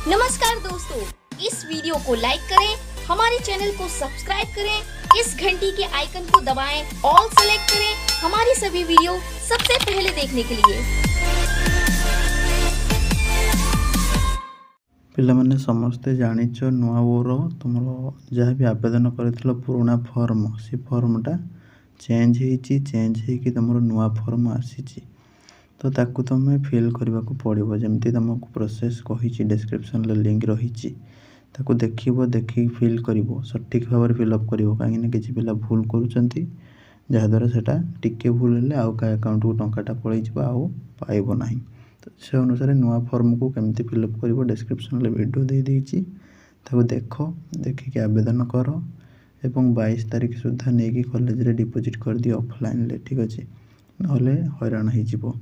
नमस्कार दोस्तों, इस वीडियो को लाइक करें, हमारे चैनल को सब्सक्राइब करें, इस घंटी के आइकन को दबाएं, ऑल सेलेक्ट करें हमारी सभी वीडियो सबसे पहले देखने के लिए। पिलामाने समस्ते जानिच नुआ बोर तुम जहाँ भी आवेदन कर पुराना फॉर्म से फॉर्मटा चेंज होगी तुम नुआ फॉर्म आसी तो ताकू तुम फिल करने को पड़ो जमती तुमको प्रोसेस कही डिस्क्रिप्शन लिंक रही देखिए फिल कर सठिक भाव में फिलअप कर कहीं किसी पिला भूल करूँद्वारा से टिके भूल है आउ का अकाउंट को टंकाटा पलैज आउ पाइब ना तो से अनुसार नुआ फॉर्म को केमती फिलअप कर डिस्क्रिप्शन वीडियो दे देती देख देखिए आवेदन कर एवं 22 तारीख सुधा नहीं कॉलेज रे डिपोजिट कर दिए ऑफलाइन ले ठीक अच्छे ना हैरान हो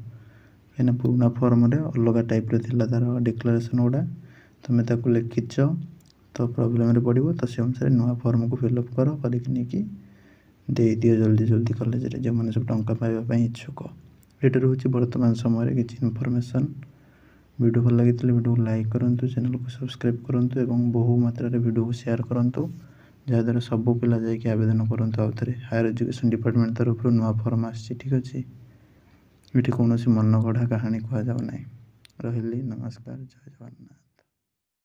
कहीं पुराना फॉर्म रे अलग टाइप तार डिक्लेरेशन गुड़ा तुम्हें ताक लिखिच तो प्रोब्लेम पड़ो तो से अनुसार नुआ फॉर्म को फिलअप कर दे दियो जल्दी जल्दी कॉलेज रे जो मैंने सब टंका पाइबा इच्छुक ये रोचे बर्तमान समय किसी इनफॉरमेशन वीडियो भल लगी वीडियो को लाइक करूँ चैनल को सब्सक्राइब करूँ और बहु मात्रा वीडियो को शेयर करूँ जहाँद्वारा सब पिला जाकि आवेदन करूँ आउ थे हायर एजुकेशन डिपार्टमेंट तरफ नुआ फॉर्म आसी ठीक अच्छे ये कौन मन गढ़ा कहानी कहना ना रही नमस्कार जय जगन्नाथ।